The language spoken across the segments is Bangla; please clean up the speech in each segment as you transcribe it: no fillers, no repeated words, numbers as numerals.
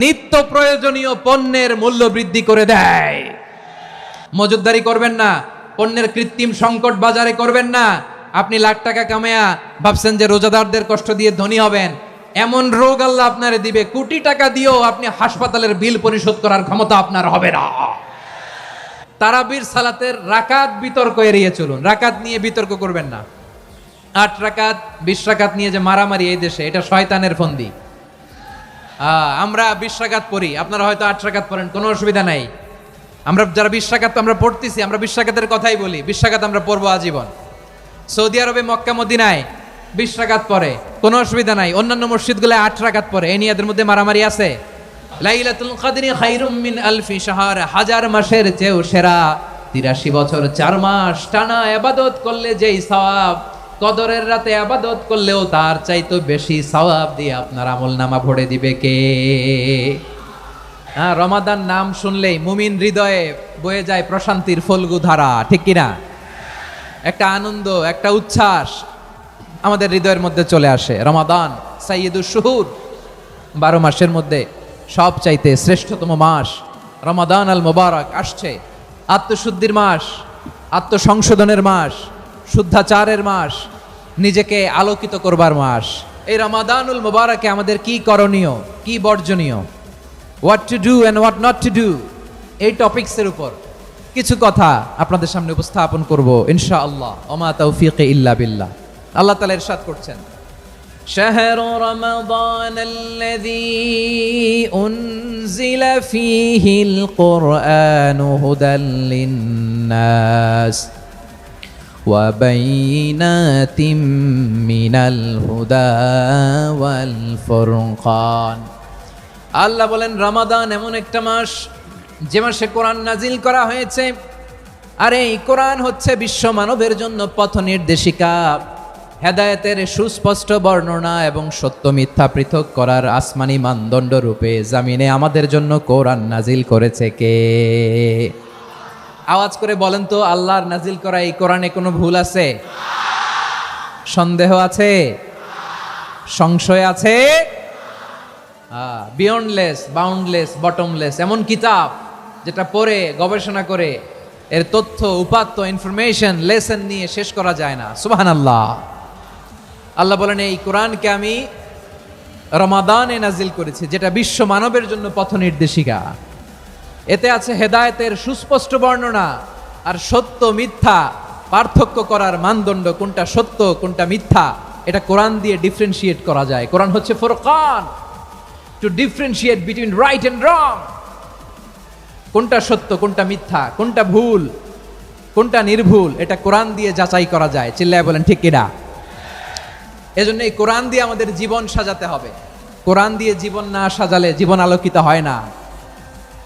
নিত্য প্রয়োজনীয় পণ্যের মূল্য বৃদ্ধি করে দেয়। মজুতদারি করবেন না, পণ্যের কৃত্রিম সংকট বাজারে করবেন না। আপনি লাখ টাকা কামায়া ভাবছেন যে রোজাদারদের কষ্ট দিয়ে ধনী হবেন, এমন রোগ আল্লাহ আপনারে দিবে, কোটি টাকা দিয়েও আপনি হাসপাতালের বিল পরিশোধ করার ক্ষমতা আপনার হবে না। তারাবির সালাতের রাকাত বিতর্ক এড়িয়ে চলুন, রাকাত নিয়ে বিতর্ক করবেন না। 8 রাকাত 20 রাকাত নিয়ে যে মারামারি এই দেশে, এটা শয়তানের ফন্দি। আমরা 20 রাকাত পড়ি, আপনারা হয়তো 8 রাকাত পড়েন, কোনো অসুবিধা নাই। আমরা যারা 20 রাকাত আমরা পড়তেছি, আমরা 20 রাকাতের কথাই বলি, 20 রাকাত আমরা পড়বো আজীবন। সৌদি আরবে মক্কা মদিনায় 20 রাকাত পড়ে, কোনো অসুবিধা নাই। অন্যান্য মসজিদগুলোয় 8 রাকাত পড়ে, এই নিয়ে এদের মধ্যে মারামারি আছে। লাইলাতুল কদরি খায়রুম মিন আলফি শাহর, 1000 মাসের চেয়েও সেরা। 83 বছর 4 মাস টানা ইবাদত করলে যেই সওয়াব, কদরের রাতে ইবাদত করলেও তার চাইতে বেশি সওয়াব দিয়ে আপনার আমলনামা ভরে দিবে কে? রমাদান নাম শুনলেই মুমিন হৃদয়ে বয়ে যায় প্রশান্তির ফল্গু ধারা, ঠিক কিনা? একটা আনন্দ, একটা উচ্ছ্বাস আমাদের হৃদয়ের মধ্যে চলে আসে। রমাদান সাইয়্যিদুশ শুহুর, 12 মাসের মধ্যে সব চাইতে শ্রেষ্ঠতম মাস রমাদান আল মুবারক আসছে। আত্মশুদ্ধির মাস, আত্মসংশোধনের মাস, শুদ্ধাচারের মাস, নিজেকে আলোকিত করবার মাস। এই রমাদানুল মুবারকে আমাদের কি করণীয়, কি বর্জনীয়, what to do and what not to do, এই টপিকসের উপর কিছু কথা আপনাদের সামনে উপস্থাপন করব ইনশাআল্লাহ। ওমা তাওফীকি ইল্লা বিল্লাহ। আল্লাহ তাআলা ইরশাদ করছেন, শাহরু রমাদান আল্লাযী উনজিলা ফীহিল কুরআনু হুদাল লিন-নাস ওয়া বাইনাতিম মিনাল হুদা ওয়াল ফুরকান। আল্লাহ বলেন রমাদান এমন একটা মাস যে মাসে কোরআন নাজিল করা হয়েছে। আর এই কোরআন হচ্ছে বিশ্ব মানবের জন্য পথ নির্দেশিকা, হেদায়েতের সুস্পষ্ট বর্ণনা এবং সত্য মিথ্যা পৃথক করার আসমানি মানদণ্ড রূপে জামিনে আমাদের জন্য কোরআন নাজিল করেছে কে? আওয়াজ করে বলেন তো, আল্লাহর নাজিল করা এই কোরআনে কোনো ভুল আছে? সন্দেহ আছে? সংশয় আছে? বিয়ন্ডলেস, বাউন্ডলেস, বটমলেস, এমন কিতাব যেটা পড়ে গবেষণা করে এর তথ্য উপাত্ত ইনফরমেশন লেসন নিয়ে শেষ করা যায় না। সুবহানাল্লাহ। আল্লাহ বলেন এই কোরআনকে আমি রমাদানে নাজিল করেছি, যেটা বিশ্ব মানবের জন্য পথ নির্দেশিকা। এতে আছে হেদায়েতের সুস্পষ্ট বর্ণনা আর সত্য মিথ্যা পার্থক্য করার মানদণ্ড, কোনটা সত্য কোনটা মিথ্যা এটা কোরআন দিয়ে ডিফারেন্সিয়েট করা যায়। কোরআন হচ্ছে ফুরকান, to differentiate between right and wrong. কোনটা সত্য কোনটা মিথ্যা, কোনটা ভুল কোনটা নির্ভুল, এটা কোরআন দিয়ে যাচাই করা যায়। চিল্লায় বলেন ঠিক কিনা? এজন্য এই কোরআন দিয়ে আমাদের জীবন সাজাতে হবে। কোরআন দিয়ে জীবন না সাজালে জীবন আলোকিত হয় না।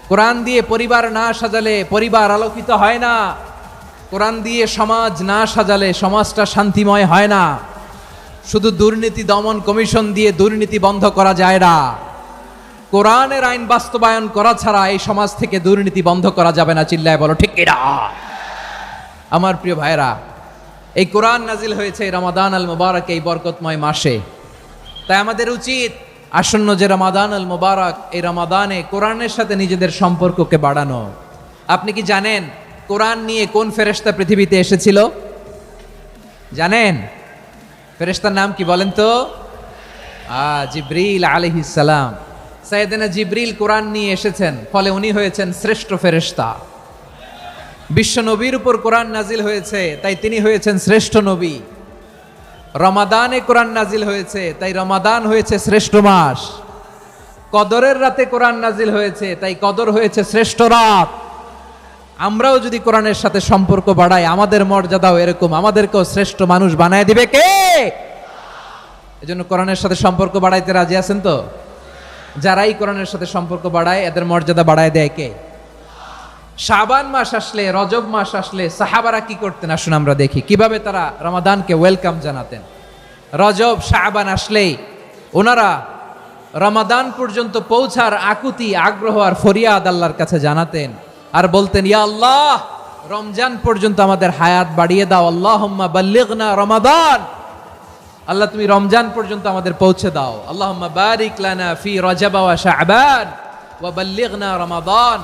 কোরআন দিয়ে পরিবার না সাজালে পরিবার আলোকিত হয় না। কোরআন দিয়ে সমাজ না সাজালে সমাজটা শান্তিময় হয় না। শুধু দুর্নীতি দমন কমিশন দিয়ে দুর্নীতি বন্ধ করা যায় না। কোরআনের আইন বাস্তবায়ন করা ছাড়া এই সমাজ থেকে দুর্নীতি বন্ধ করা যাবে না। চিল্লায় বলো ঠিক কিনা? আমার প্রিয় ভাইরা, এই কোরআন নাজিল হয়েছে রমাদান আল মুবারক, এই বরকতময় মাসে। তাই আমাদের উচিত আসন্ন যে রমাদান আল মুবারক, এই রমাদানে কোরআনের সাথে নিজেদের সম্পর্ককে বাড়ানো। আপনি কি জানেন কোরআন নিয়ে কোন ফেরেশতা পৃথিবীতে এসেছিল? জানেন? ফেরেশতার নাম কি বলেন তো? জিবরিল আলাইহিস সালাম। সাইয়েদনা জিবরিল কোরআন নিয়ে এসেছেন, ফলে উনি হয়েছেন শ্রেষ্ঠ ফেরেশতা। বিশ্ব নবীর উপর কোরআন নাজিল হয়েছে, তাই তিনি হয়েছেন শ্রেষ্ঠ নবী। রমাদানে কোরআন নাজিল হয়েছে, তাই রমাদান হয়েছে শ্রেষ্ঠ মাস। কদরের রাতে কোরআন নাজিল হয়েছে, তাই কদর হয়েছে শ্রেষ্ঠ রাত। আমরাও যদি কোরআনের সাথে সম্পর্ক বাড়াই, আমাদের মর্যাদাও এরকম, আমাদেরকেও শ্রেষ্ঠ মানুষ বানায় দিবে কে? এজন্য কোরআনের সাথে সম্পর্ক বাড়াইতে রাজি আছেন তো? যারাই কোরআনের সাথে সম্পর্ক বাড়ায় এদের মর্যাদা বাড়ায় দেয় কে? শাবান মাস আসলে, রজব মাস আসলে সাহাবারা কি করতেন আসুন আমরা দেখি কিভাবে তারা রমাদানকে ওয়েলকাম জানাতেন। রজব শাবান আসলেই ওনারা রমাদান পর্যন্ত পৌঁছার আকুতি, আগ্রহ আর ফরিয়াদ আল্লাহর কাছে জানাতেন আর বলতেন, ইয়া আল্লাহ, রমজান পর্যন্ত আমাদের হায়াত বাড়িয়ে দাও। আল্লাহুম্মা বাল্লিগনা রমাদান, আল্লাহ তুমি রমজান পর্যন্ত আমাদের পৌঁছে দাও। আল্লাহুম্মা বারিক লানা ফি রজব ওয়া শাবান, ওয়া বাল্লিগনা রমাদান,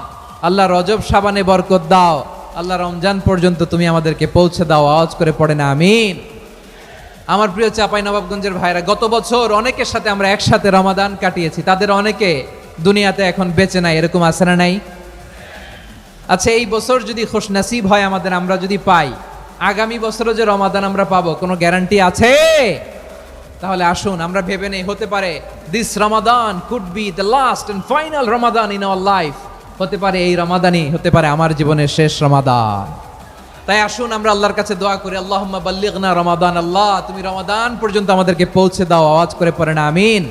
আল্লাহ রজব শাবানে বরকত দাও, আল্লাহ রমজান পর্যন্ত তুমি আমাদেরকে পৌঁছে দাও। আওয়াজ করে পড়ে না আমিন। আমার প্রিয় চাঁপাইনবাবগঞ্জের ভাইরা, গত বছর অনেকের সাথে আমরা একসাথে রমাদান কাটিয়েছি, তাদের অনেকে দুনিয়াতে এখন বেঁচে নাই, এরকম আছে না নাই? আচ্ছা, এই বছর যদি খুশ নসিব হয় আমাদের, আমরা যদি পাই, আগামী বছরও যে রমাদান আমরা পাবো কোনো গ্যারান্টি আছে? তাহলে আসুন আমরা ভেবে নেই, হতে পারে this Ramadan could be the last and final Ramadan in our life. হতে পারে এই রমাদানই হতে পারে আমার জীবনের শেষ রমাদান। তাই আসুন আমরা আল্লাহর কাছে দোয়া করি, আল্লাহুম্মা বাল্লিগনা রমাদান, আল্লাহ তুমি রমাদান পর্যন্ত আমাদেরকে পৌঁছে দাও। আওয়াজ করে পড়েন আমিন।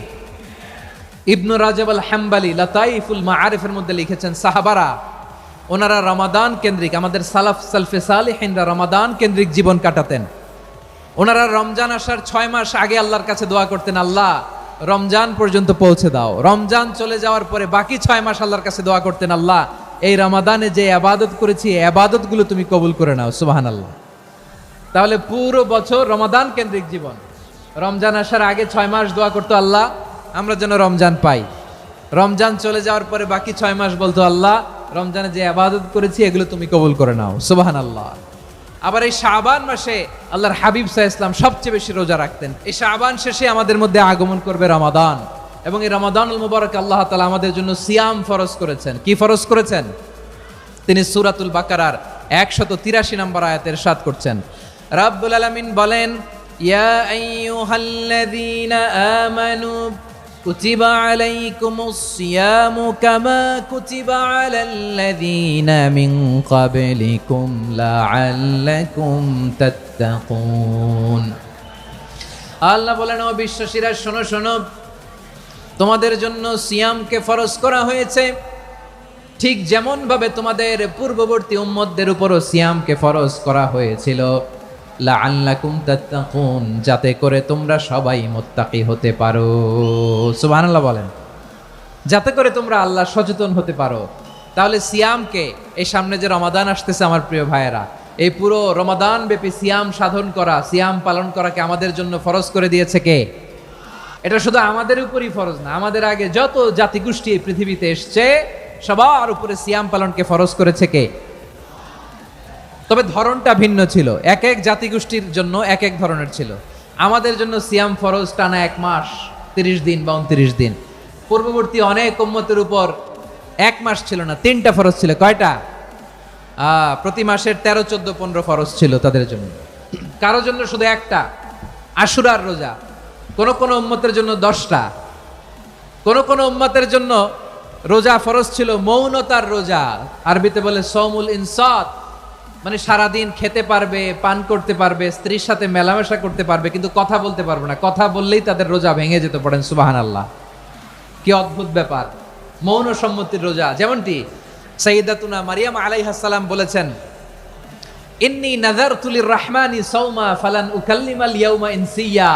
ইবনু রাজব আল হাম্বালি লাতাইফুল মাআরিফের মধ্যে লিখেছেন, সাহাবারা ওনারা রমাদান কেন্দ্রিক, আমাদের সালফে সালিহিনরা রমাদান কেন্দ্রিক জীবন কাটাতেন। ওনারা রমজান আসার 6 মাস আগে আল্লাহর কাছে দোয়া করতেন, আল্লাহ রমজান পর্যন্ত পৌঁছে দাও। রমজান চলে যাওয়ার পরে বাকি 6 মাস আল্লাহর কাছে দোয়া করতেন, আল্লাহ এই রমাদানে যে ইবাদত করেছি এই ইবাদতগুলো তুমি কবুল করে নাও। সুবহানাল্লাহ। তাহলে পুরো বছর রমাদান কেন্দ্রিক জীবন। রমজান আসার আগে 6 মাস দোয়া করতো, আল্লাহ আমরা যেন রমজান পাই। রমজান চলে যাওয়ার পরে বাকি 6 মাস বলতো, আল্লাহ রমজানে যে ইবাদত করেছি এগুলো তুমি কবুল করে নাও। সুবহানাল্লাহ। আবার এই শাবান মাসে আল্লাহর হাবিব সাল্লাল্লাহু আলাইহি ওয়াসাল্লাম সবচেয়ে বেশি রোজা রাখতেন। এই শাবান শেষে আমাদের মধ্যে আগমন করবে রমাদান, এবং এই রমাদানুল মুবারক আল্লাহ তাআলা আমাদের জন্য সিয়াম ফরজ করেছেন। কি ফরজ করেছেন? তিনি সূরাতুল বাকারার 183 নম্বর আয়াতে ইরশাদ করছেন, রাব্বুল আলামিন বলেন, ইয়া আইয়ুহাল্লাযীনা আমানু কুতিবা আলাইকুমুস সিয়ামু কামা কুতিবা আলাল্লাযীনা মিন ক্বাবলিকুম লাআল্লাকুম তাত্তাকুন। আল্লাহ বলেন, ও বিশ্বাসীরা শোনো শোনো, তোমাদের জন্য সিয়ামকে ফরজ করা হয়েছে, ঠিক যেমন ভাবে তোমাদের পূর্ববর্তী উম্মতদের উপরও সিয়ামকে ফরজ করা হয়েছিল, লাআল্লাকুম তাত্তাকুন, যাতে করে তোমরা সবাই মুত্তাকি হতে পারো। সুবহানাল্লাহ বলেন, যাতে করে তোমরা আল্লাহ সচেতন হতে পারো। তাহলে সিয়ামকে, এই সামনে যে রমাদান আসতেছে আমার প্রিয় ভাইয়েরা, এই পুরো রমাদান ব্যাপী সিয়াম সাধন করা, সিয়াম পালন করাকে আমাদের জন্য ফরজ করে দিয়েছে কে? এটা শুধু আমাদের উপরই ফরজ না, আমাদের আগে যত জাতিগোষ্ঠী এই পৃথিবীতে এসছে সবার উপরে সিয়াম পালনকে ফরজ করেছে কে? তবে ধরনটা ভিন্ন ছিল, এক এক জাতিগোষ্ঠীর জন্য এক এক ধরনের ছিল। আমাদের জন্য সিয়াম ফরজ টানা 1 মাস 30 দিন বা 29 দিন। পূর্ববর্তী অনেক উম্মতের উপর 1 মাস ছিল না, 3টা ফরজ ছিল। কয়টা? প্রতি মাসের 13, 14, 15 ফরজ ছিল তাদের জন্য। কারো জন্য শুধু একটা, আশুরার রোজা। কোন উম্মতের জন্য 10টা। কোন উম্মতের জন্য রোজা ফরজ ছিল মৌনতার রোজা, আরবিতে বলে সৌমুল ইনসাত, মানে সারাদিন খেতে পারবে, পান করতে পারবে, স্ত্রীর সাথে মেলামেশা করতে পারবে, কিন্তু কথা বলতে পারবে না। কথা বললেই তাদের রোজা ভেঙে যেত। পড়েন সুবহানাল্লাহ। কি অদ্ভুত ব্যাপার, মৌন সম্মতির রোজা। যেমনটি সাইয়্যিদাতুনা মারিয়াম আলাইহাস সালাম বলেছেন, ইন্নী নাযারতু লির-রাহমানি সাওমা ফালান উকাল্লিমাল ইয়াওমা ইনসিয়া।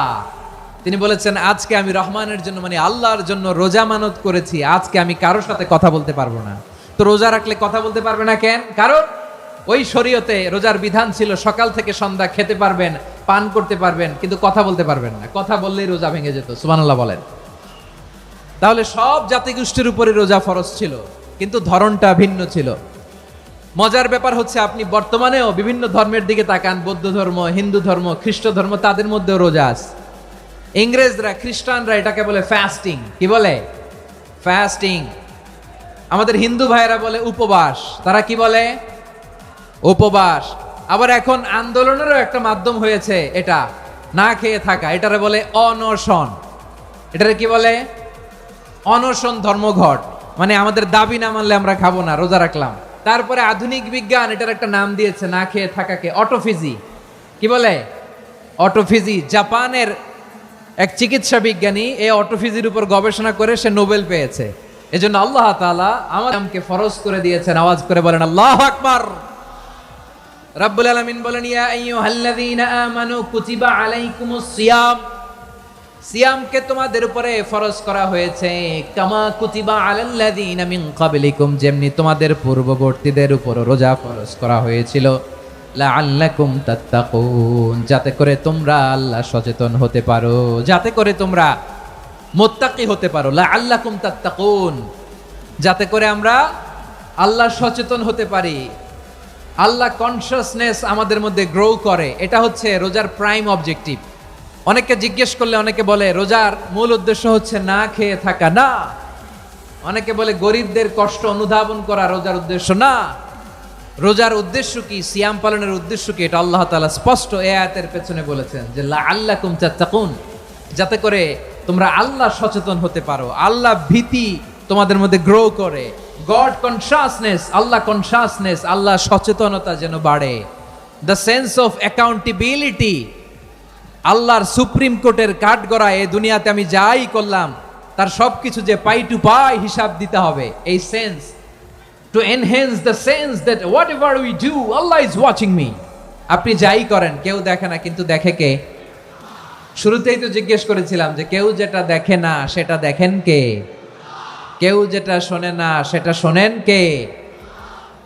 তিনি বলেছেন, আজকে আমি রহমানের জন্য, মানে আল্লাহর জন্য রোজা মানত করেছি, আজকে আমি কারোর সাথে কথা বলতে পারবো না। তো রোজা রাখলে কথা বলতে পারবে না কেন? কারণ ওই শরীয়তে রোজার বিধান ছিল সকাল থেকে সন্ধ্যা খেতে পারবেন, পান করতে পারবেন, কিন্তু কথা বলতে পারবেন না। কথা বললেই রোজা ভেঙে যেত। সুবহানাল্লাহ বলেন। তাহলে সব জাতিগোষ্ঠীর উপরে রোজা ফরজ ছিল, কিন্তু ধরনটা ভিন্ন ছিল। মজার ব্যাপার হচ্ছে, আপনি বর্তমানেও বিভিন্ন ধর্মের দিকে তাকান, বৌদ্ধ ধর্ম, হিন্দু ধর্ম, খ্রিস্ট ধর্ম, তাদের মধ্যেও রোজা আছে। ইংরেজরা, খ্রিস্টানরা এটাকে বলে ফাস্টিং। কি বলে? ফাস্টিং। আমাদের হিন্দু ভাইয়েরা বলে উপবাস। তারা কি বলে? উপবাস। আবার এখন আন্দোলনেরও একটা মাধ্যম হয়েছে এটা, না খেয়ে থাকা, এটারে বলে অনশন। এটারে কি বলে? অনশন ধর্মঘট। মানে আমাদের দাবি না মানলে আমরা খাবো না, রোজা রাখলাম। তারপরে আধুনিক বিজ্ঞান এটার একটা নাম দিয়েছে না খেয়ে থাকাকে, অটোফিজি। কি বলে? অটোফিজি। জাপানের এক চিকিৎসা বিজ্ঞানী এই অটোফিজির উপর গবেষণা করে সে নোবেল পেয়েছে। এজন্য আল্লাহ তাআলা আমাদেরকে ফরজ করে দিয়েছেন। আওয়াজ করে বলেন আল্লাহু আকবার। রাব্বুল আলামিন বলেন, ইয়া আইয়ুহাল্লাযীনা আমানু কুতিবা আলাইকুমুস সিয়াম, সিয়ামকে তোমাদের উপরে ফরজ করা হয়েছে, কামা কুতিবা আলাল্লাযীনা মিন ক্বাবলিকুম, যেমনি তোমাদের পূর্ববর্তীদের উপর রোজা ফরজ করা হয়েছিল, লাআল্লাকুম তাত্তাকুন, যাতে করে তোমরা আল্লাহ সচেতন হতে পারো, যাতে করে তোমরা মুত্তাকি হতে পারো। লাআল্লাকুম তাত্তাকুন, যাতে করে আমরা আল্লাহ সচেতন হতে পারি, আল্লাহ কনসিয়াসনেস আমাদের মধ্যে গ্রো করে। এটা হচ্ছে রোজার প্রাইম অবজেক্টিভ। অনেকে জিজ্ঞেস করলে অনেকে বলে রোজার মূল উদ্দেশ্য হচ্ছে না খেয়ে থাকা। না, অনেকে বলে গরিবদের কষ্ট অনুধাবন করা রোজার উদ্দেশ্য। না, রোজার উদ্দেশ্য কি, সিয়াম পালনের উদ্দেশ্য কি, এটা আল্লাহ তাআলা স্পষ্ট এই আয়াতের পেছনে বলেছেন যে লাআল্লাকুম তাত্তাকুন, যাতে করে তোমরা আল্লাহ সচেতন হতে পারো, আল্লাহ ভীতি তোমাদের মধ্যে গ্রো করে, গড কনসিয়াসনেস, আল্লাহ কনসিয়াসনেস, আল্লাহ সচেতনতা যেন বাড়ে, দ্য সেন্স অফ অ্যাকাউন্টেবিলিটি, আল্লাহর সুপ্রিম কোর্টের কাঠগড়া এই দুনিয়াতে আমি যাই করলাম তার সবকিছু যে পাই টু পাই হিসাব দিতে হবে, এই sense, to enhance the sense that whatever we do Allah is watching me। আপনি যাই করেন কেউ দেখে না, কিন্তু দেখে কে? শুরুতেই তো জিজ্ঞেস করেছিলাম যে কেউ যেটা দেখে না সেটা দেখেন কে? কেউ যেটা শোনে না সেটা শোনেন কে?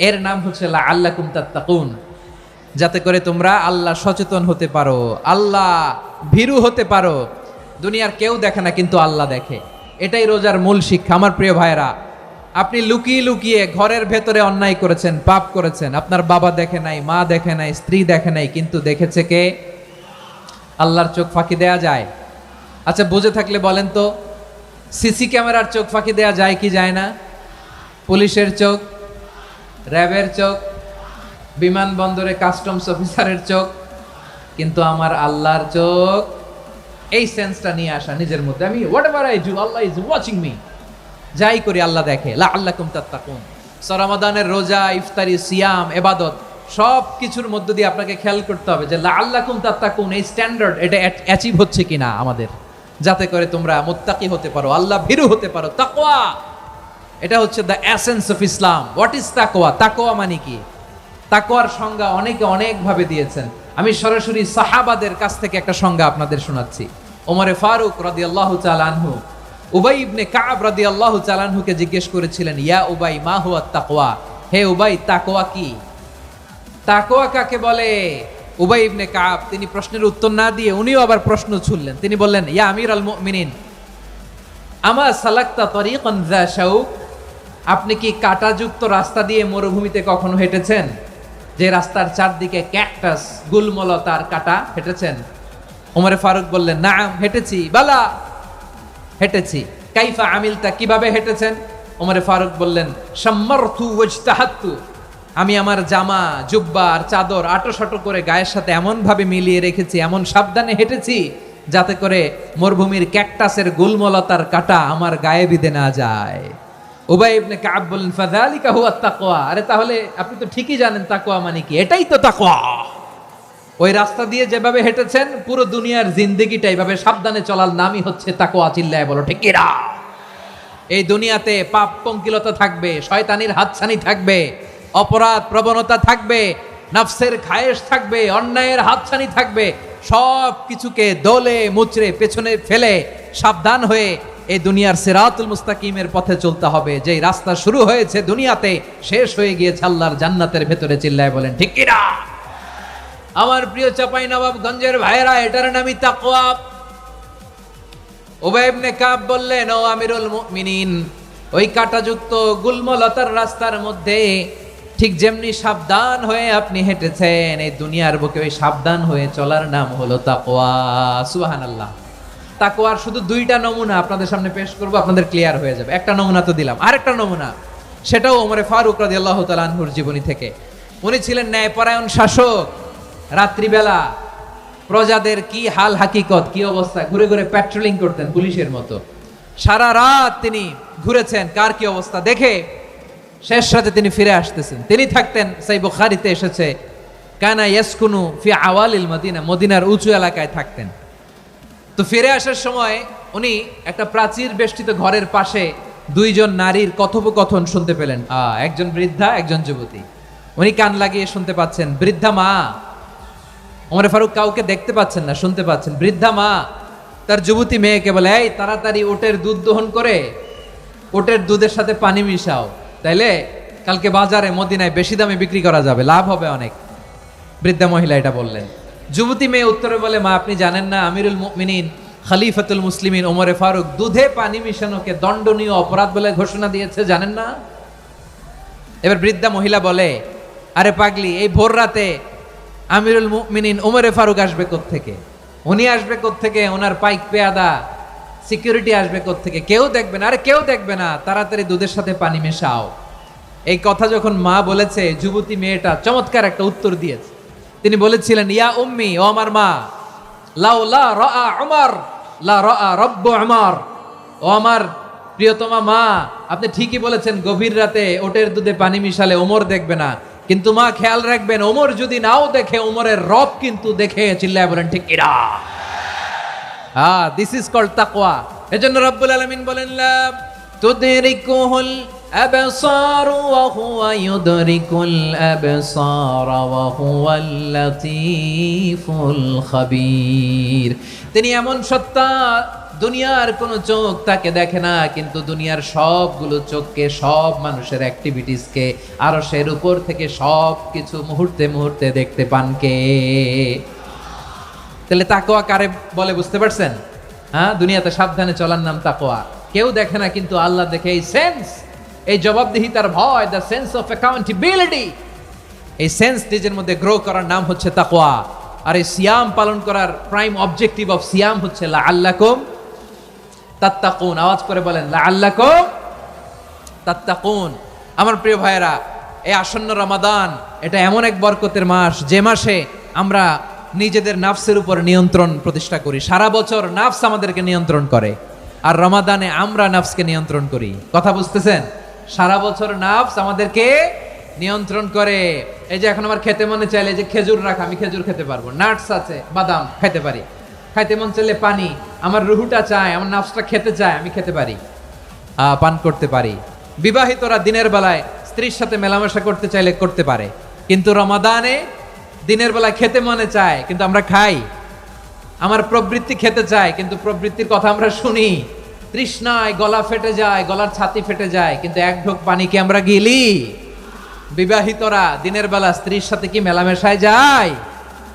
এর নাম হচ্ছে লাআল্লাকুম তাত্তাকুন, যাতে করে তোমরা আল্লাহ সচেতন হতে পারো, আল্লাহ ভীরু হতে পারো। দুনিয়ার কেউ দেখে না, কিন্তু আল্লাহ দেখে। এটাই রোজার মূল শিক্ষা। আমার প্রিয় ভাইরা, আপনি লুকিয়ে লুকিয়ে ঘরের ভেতরে অন্যায় করেছেন, পাপ করেছেন, আপনার বাবা দেখে নাই, মা দেখে নাই, স্ত্রী দেখে নাই, কিন্তু দেখেছে কে? আল্লাহর চোখ ফাঁকি দেয়া যায়? আচ্ছা, বুঝে থাকলে বলেন তো, সিসি ক্যামেরার চোখ ফাঁকি দেয়া যায় কি যায় না? পুলিশের চোখ, র্যাবের চোখ, বিমানবন্দরে কাস্টমস অফিসারের চোখ, কিন্তু আমার আল্লাহর চোখ। এই সেন্সটা নিয়ে আসা নিজের মধ্যে, আমি whatever I do Allah is watching me, যাই করি আল্লাহ দেখে। লাআল্লাকুম তাত্তাকুন। রমাদানের রোজা, ইফতারি, সিয়াম, ইবাদত সব কিছুর মধ্য দিয়ে আপনাকে খেয়াল করতে হবে যে লাআল্লাকুম তাত্তাকুন এই স্ট্যান্ডার্ড এটা অ্যাচিভ হচ্ছে কিনা আমাদের, যাতে করে তোমরা মুত্তাকি হতে পারো, আল্লাহ ভীরু হতে পারো। তাকওয়া, এটা হচ্ছে the essence of Islam. What is তাকওয়া? তাকওয়া মানে কি? তাকওয়ার সংজ্ঞা অনেকে অনেক ভাবে দিয়েছেন। আমি সরাসরি সাহাবাদের কাছ থেকে একটা সংজ্ঞা আপনাদের শোনাচ্ছি। ওমরে ফারুক রাদিয়াল্লাহু তাআলা আনহু উবাই ইবনে কাব রাদিয়াল্লাহু তাআলা আনহুকে জিজ্ঞেস করেছিলেন, ইয়া উবাই মা হুয়া তাকওয়া, হে উবাই তাকওয়া কি? তাকওয়া কাকে বলে? উবাই ইবনে কাব তিনি প্রশ্নের উত্তর না দিয়ে উনিও আবার প্রশ্ন ছুড়লেন। তিনি বললেন, ইয়া আমিরাল মুমিনিন আমা সালাকতা তরিকান যা শাউক, আপনি কি কাঁটাযুক্ত রাস্তা দিয়ে মরুভূমিতে কখনো হেঁটেছেন? যে রাস্তার চারদিকে ক্যাকটাস, গুলমলতার কাঁটা, হেঁটেছেন? ওমরে ফারুক বললেন, নাম হেঁটেছি। বালা, হেঁটেছি। কাইফা আমিলতা, কিভাবে হেঁটেছেন? ওমরে ফারুক বললেন, শাম্মারতু ওয়াজতাহাতু, আমি আমার জামা, জুব্বা আর চাদর আটোসাটো করে গায়ের সাথে এমন ভাবে মিলিয়ে রেখেছি, এমন সাবধানে হেঁটেছি যাতে করে মরুভূমির ক্যাকটাসের গুলমলতার কাঁটা আমার গায়ে বিঁধে না যায়। উবাই ইবনে কাব বললেন, ফাযালিকা হুয়া তাকওয়া। আরে তাহলে আপনি তো ঠিকই জানেন তাকওয়া মানে কি, এটাই তো তাকওয়া। ওই রাস্তা দিয়ে যেভাবে হেঁটেছেন পুরো দুনিয়ার জিন্দেগিটা এইভাবে সাবধানে চলার নামই হচ্ছে তাকওয়া। চিল্লায় বলো ঠিক কিনা? এই দুনিয়াতে পাপ পঙ্কিলতা থাকবে, শয়তানির হাতছানি থাকবে, অপরাধ প্রবণতা থাকবে, নফসের খায়েশ থাকবে, অন্যায়ের হাতছানি থাকবে। সব কিছুকে দোলে মুচড়ে পেছনে ফেলে সাবধান হয়ে এই দুনিয়ার সিরাতুল মুস্তাকিমের পথে চলতে হবে। যেই রাস্তা শুরু হয়েছে দুনিয়াতে, শেষ হয়ে গিয়েছে আল্লাহর জান্নাতের ভেতরে। চিল্লায় বলেন ঠিক কিনা? আমার প্রিয় চাঁপাইনবাবগঞ্জের ভাইয়েরা, এটার নামই তাকওয়া। উবাই ইবনে কাব বললেন, ও আমিরুল মুমিনিন, ওই কাঁটাযুক্ত গুলমলতার রাস্তার মধ্যে ঠিক যেমনি সাবধান হয়ে আপনি হেঁটেছেন, এই দুনিয়ার বুকে ওই সাবধান হয়ে চলার নাম হলো তাকওয়া। সুবহানাল্লাহ। তাকওয়ার শুধু দুইটা নমুনা আপনাদের সামনে পেশ করব, আপনাদের ক্লিয়ার হয়ে যাবে। একটা নমুনা তো দিলাম, আরেকটা নমুনা, সেটাও ওমরে ফারুক রাদিয়াল্লাহু তাআলা আনহুর জীবনী থেকে। উনি ছিলেন ন্যায়পরায়ণ শাসক। রাত্রিবেলা প্রজাদের কি হাল হাকিকত, কি অবস্থা, ঘুরে ঘুরে প্যাট্রোলিং করতেন পুলিশের মতো। সারা রাত তিনি ঘুরেছেন কার কি অবস্থা দেখে, শেষ রাতে তিনি ফিরে আসতেছেন। তিনি থাকতেন, সহিহ বুখারীতে এসেছে, কানা ইয়াসকুনু ফি আওয়ালিল মদিনা, মদিনার উঁচু এলাকায় থাকতেন। তো ফিরে আসার সময় উনি একটা প্রাচীর বেষ্টিত ঘরের পাশে দুইজন নারীর কথোপকথন শুনতে পেলেন। একজন বৃদ্ধা, একজন যুবতী। উনি কান লাগিয়ে শুনতে পাচ্ছেন। বৃদ্ধা মা, ওমরে ফারুক কাউকে দেখতে পাচ্ছেন না, শুনতে পাচ্ছেন। বৃদ্ধা মা তার যুবতী মেয়েকে বলে, এই তাড়াতাড়ি ওটের দুধ দহন করে ওটের দুধের সাথে পানি মিশাও, তাইলে কালকে বাজারে মদিনায় বেশি দামে বিক্রি করা যাবে, লাভ হবে অনেক। বৃদ্ধা মহিলা এটা বললেন। যুবতী মেয়ে উত্তরে বলে, মা আপনি জানেন না আমিরুল মুমিনিন খলিফাতুল মুসলিমিন ওমরে ফারুক দুধে পানি মিশানোকে দণ্ডনীয় অপরাধ বলে ঘোষণা দিয়েছে, জানেন না? এবার বৃদ্ধা মহিলা বলে, আরে পাগলি, এই ভোর রাতে আমিরুল মুমিনিন ওমরে ফারুক আসবে কোত্থেকে? উনি আসবে কোত্থেকে? ওনার পাইক পেয়াদা সিকিউরিটি আসবে কোত্থেকে? কেউ দেখবে না। আরে কেউ দেখবে না, তাড়াতাড়ি দুধের সাথে পানি মেশাও। এই কথা যখন মা বলেছে, যুবতী মেয়েটা চমৎকার একটা উত্তর দিয়েছে। তিনি বলেছিলেন, ইয়া উম্মি, ও আমার মা, লাউ লা রাআ উমর লা রাআ রব্বু উমর। ও আমার প্রিয়তমা মা, আপনি ঠিকই বলেছেন, গভীর রাতে ওটের দুধে পানি মিশালে ওমর দেখবে না, কিন্তু মা খেয়াল রাখবেন, ওমর যদি নাও দেখে, ওমরের রব কিন্তু দেখে। চিল্লায় বলেন ঠিক কিনা? দিস ইজ কল্ড তাকওয়া। এজন্য রব্বুল আলামিন বলেন, লা তুদরিকুহুল আবসার ওয়া হুয়া ইউদরিকুল আবসার ওয়া হুয়াল লাতীফুল খাবীর। তিনি এমন সত্তা, দুনিয়ার কোন চোখ তাকে দেখে না, কিন্তু দুনিয়ার সবগুলো চোখকে, সব মানুষের অ্যাক্টিভিটিসকে, আরশের উপর থেকে সব কিছু মুহূর্তে মুহূর্তে দেখতে পান কে? তাহলে তাকওয়া কারে বলে বুঝতে পারছেন? হ্যাঁ, দুনিয়াতে সাবধানে চলার নাম তাকওয়া। কেউ দেখে না, কিন্তু আল্লাহ দেখে। এই সেন্স, এই জবাবদিহিতার ভয়, দ্য সেন্স অফ অ্যাকাউন্টেবিলিটি, এই সেন্স নিজের মধ্যে গ্রো করার নাম হচ্ছে তাকওয়া। আর এই সিয়াম পালন করার প্রাইম অবজেক্টিভ অফ সিয়াম হচ্ছে লাআল্লাকুম তাত্তাকুন। আওয়াজ করে বলেন, লাআল্লাকুম তাত্তাকুন। আমার প্রিয় ভাইয়েরা, এই আসন্ন রমাদান, এটা এমন এক বরকতের মাস, যে মাসে আমরা নিজেদের নাফসের উপর নিয়ন্ত্রণ প্রতিষ্ঠা করি। সারা বছর নাফস আমাদেরকে নিয়ন্ত্রণ করে, আর রমাদানে আমরা নাফসকে নিয়ন্ত্রণ করি। কথা বুঝতেছেন? সারা বছর নাফস আমাদেরকে নিয়ন্ত্রণ করে। এই যে এখন আমার খেতে মনে চাইলে, যে খেজুর রাখা, আমি খেজুর খেতে পারবো, নাটস আছে, বাদাম খেতে পারি। খাইতে মন চাইলে পানি, আমার রুহুটা চায়, আমার নাফসটা খেতে চায়, আমি খেতে পারি, পান করতে পারি। বিবাহিতরা দিনের বেলায় স্ত্রীর সাথে মেলামেশা করতে চাইলে করতে পারে, কিন্তু রমাদানে দিনের বেলায় খেতে মনে চায়, কিন্তু আমরা খাই। আমার প্রবৃত্তি খেতে চায়, কিন্তু প্রবৃত্তির কথা আমরা শুনি। তৃষ্ণায় গলা ফেটে যায়, গলার ছাতি ফেটে যায়, কিন্তু এক ঢোক পানি কি আমরা গিলি? বিবাহিতরা দিনের বেলা স্ত্রীর সাথে কি মেলামেশায় যায়?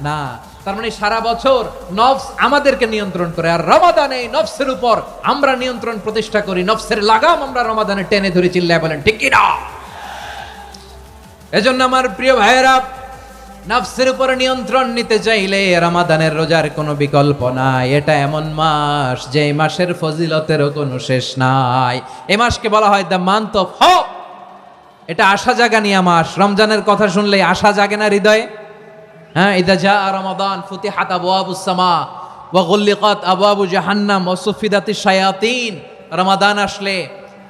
না। তার মানে সারা বছর নফস আমাদেরকে নিয়ন্ত্রণ করে, আর রমাদানে এই নফসের উপর আমরা নিয়ন্ত্রণ প্রতিষ্ঠা করি। নফসের লাগাম আমরা রমাদানে টেনে ধরে। চিল্লায় বলেন ঠিক কি না? এজন্য আমার প্রিয় ভাইয়েরা, নফসের উপর নিয়ন্ত্রণ নিতে চাইলে রমাদানের রোজার কোনো বিকল্প নাই। এটা এমন মাস, যে মাসের ফজিলতেরও কোনো শেষ নাই। এই মাসকে বলা হয় দ্য মান্থ অফ হোপ। এটা আশা জাগানিয়া মাস। রমজানের কথা শুনলে আশা জাগে না হৃদয়ে? হ্যাঁ, ইদা জা রমাদান ফুতিহাত আবওয়াবুস সামা ওয়া গুল্লিকাত আবওয়াবু জাহান্নাম ওয়া সুফিদাতিশ শায়াতিন। রমাদান আসলে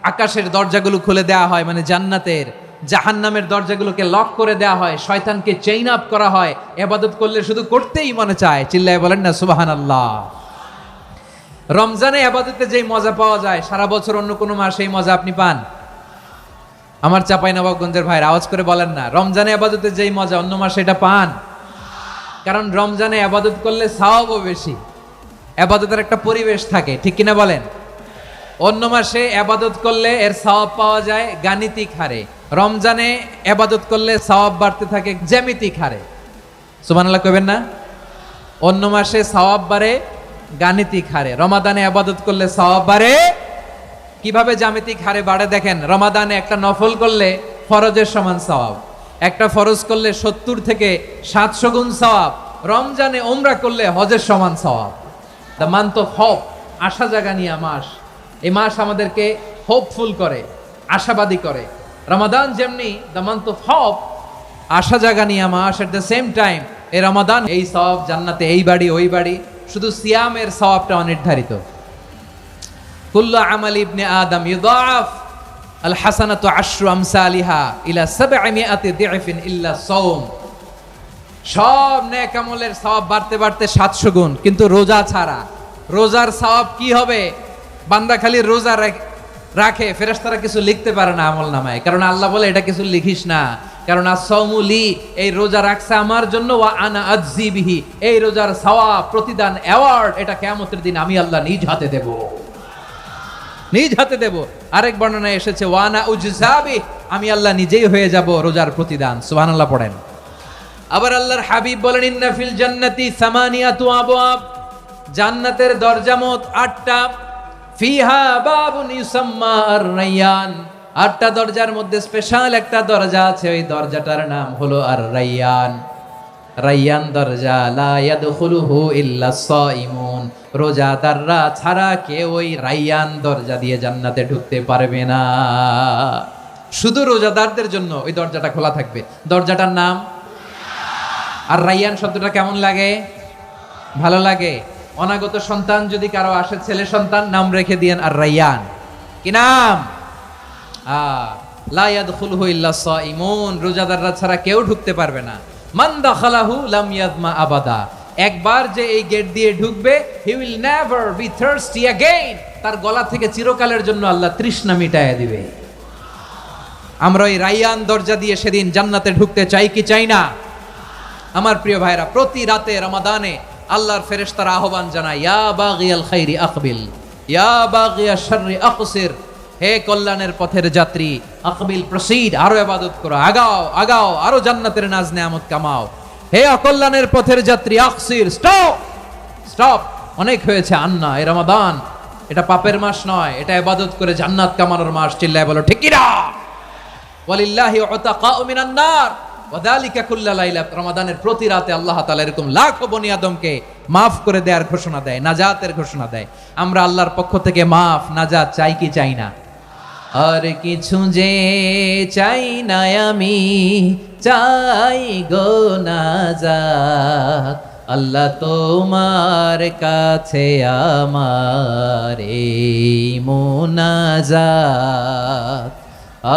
আকাশের দরজাগুলো খুলে দেওয়া হয়, মানে জান্নাতের। জাহান্নামের দরজাগুলোকে লক করে দেওয়া হয়, শয়তানকে চেইন আপ করা হয়। ইবাদত করলে শুধু করতেই মনে চায়। চিল্লায় বলেন না সুবহানাল্লাহ। রমজানে ইবাদতে যেই মজা পাওয়া যায়, সারা বছর অন্য কোনো মাসে এই মজা আপনি পান? আমার চাঁপাইনবাবগঞ্জের ভাইরা আওয়াজ করে বলেন না, রমজানে ইবাদতে যেই মজা অন্য মাসে এটা পান? কারণ রমজানে ইবাদত করলে সওয়াবও বেশি, ইবাদতের একটা পরিবেশ থাকে, ঠিক কিনা বলেন? অন্য মাসে ইবাদত করলে এর সওয়াব পাওয়া যায় গাণিতিক হারে, রমজানে ইবাদত করলে সওয়াব বাড়তে থাকে জ্যামিতিক হারে। সুবহানাল্লাহ কইবেন না? অন্য মাসে সওয়াব বাড়ে গাণিতিক হারে, রমাদানে ইবাদত করলে সওয়াব বাড়ে কিভাবে? জ্যামিতিক হারে বাড়ে। দেখেন, রমাদানে একটা নফল করলে ফরজের সমান সওয়াব, একটা ফরজ করলে 70 থেকে 700 গুণ সওয়াব, রমজানে উমরা করলে হজের সমান সওয়াব। দ্য মান্থ অফ হোপ, আশা জাগানিয়া মাস। এই মাস আমাদেরকে হোপফুল করে, আশাবাদী করে। রমাদান যেমনি দ্য মান্থ অফ হোপ, আশা জাগানিয়া মাস, এট দ্য সেম টাইম এই রমাদান এই সওয়াব, জান্নাতে এই বাড়ি ওই বাড়ি। শুধু সিয়ামের সওয়াবটা অনির্ধারিত। কুল্লু আমাল ইবনে আদম ইউদাআফ আল হাসানাতু আশরু আমসালিহা ইলা 700 দিআফিন ইল্লা সাওম। সব নেক আমলের সওয়াব বাড়তে বাড়তে 700 গুণ, কিন্তু রোজা ছাড়া। রোজার সওয়াব কি হবে? বান্দা খালি রোজা রাখে, ফেরেশতারা কিছু লিখতে পারে না আমল নামায়, কারণ আল্লাহ বলে এটা কিছু লিখিস না, কারণ আসসাওমু লি, এই রোজা রাখছে আমার জন্য, ওয়া আনা আজজি বিহি, এই রোজার সওয়াব, প্রতিদান, অ্যাওয়ার্ড, এটা কিয়ামতের দিন আমি আল্লাহ নিজ হাতে দেব, নিজ হাতে দেব। আরেক বর্ণনায় এসেছে ওয়ানা উজজাবি, আমি আল্লাহ নিজেই হয়ে যাব রোজার প্রতিদান। সুবহানাল্লাহ পড়েন। আবার আল্লাহর হাবিব বলেন, ইন্না ফিল জান্নাতি সামানিয়াতু আবওয়াব, জান্নাতের দরজা মোট 8টা। ফিহা বাবুন ইউসাম্মা আর-রায়্যান, 8টা দরজার মধ্যে স্পেশাল একটা দরজা আছে, ওই দরজাটার নাম হলো আর-রায়্যান। রায়্যান দরজা, লা ইয়াদখুলুহু ইল্লা সাইমুন, রোজাদাররা ছাড়া কেউ ওই রায়্যান দরজা দিয়ে জান্নাতে ঢুকতে পারবে না। শুধু রোজাদারদের জন্য ওই দরজাটা খোলা থাকবে। দরজাটার নাম আর রায়্যান। শব্দটা কেমন লাগে? ভালো লাগে। অনাগত সন্তান যদি কারো আসে, ছেলে সন্তান, নাম রেখে দিয়েন আর রায়্যান। কি নাম? লা ইয়াদখুলুহু ইল্লা সাইমুন, রোজাদাররা ছাড়া কেউ ঢুকতে পারবে না। মান দাখালাহু লাম ইয়াদমা আবাদা, একবার যে এই গেট দিয়ে ঢুকবে, he will never be thirsty again, তার গলা থেকে চিরকালের জন্য আল্লাহ তৃষ্ণা মিটায়া দিবে। আমরা ওই রায়্যান দরজা দিয়ে সেদিন জান্নাতে ঢুকতে চাই কি চাই না? আমার প্রিয় ভাইরা, প্রতি রাতে রমাদানে আল্লাহর ফেরেশতারা আহ্বান জানায়, ইয়া বাগিয়াল খাইরি আকবিল, ইয়া বাগিয়াশ শাররি আকসির, হে কল্যাণের পথের যাত্রী, আকবিল প্রসিড, আরো ইবাদত করো, আগাও আগাও, আরো জান্নাতের নাজ নেয়ামত কামাও। হে অকল্যাণের পথের যাত্রী, আকসির, স্টপ স্টপ, অনেক হয়েছে। আন্না, এই রমাদান এটা পাপের মাস নয়, এটা ইবাদত করে জান্নাত কামানোর মাস। চিল্লায় বলো ঠিক কি না? ওয়ালিল্লাহি উতাকাউ মিনান নার ওয়াযালিকা কুল্লা লাইলা, রমাদানের প্রতি রাতে আল্লাহ তাআলা এরকম লাখো বনি আদমকে মাফ করে দেওয়ার ঘোষণা দেয়, নাজাতের ঘোষণা দেয়। আমরা আল্লাহর পক্ষ থেকে মাফ, নাজাত চাই কি চাই না? আর কিছু যে চাই না আমি, চাই গো নাজাত, আল্লাহ তোমার কাছে আমার এই মুনাজাত।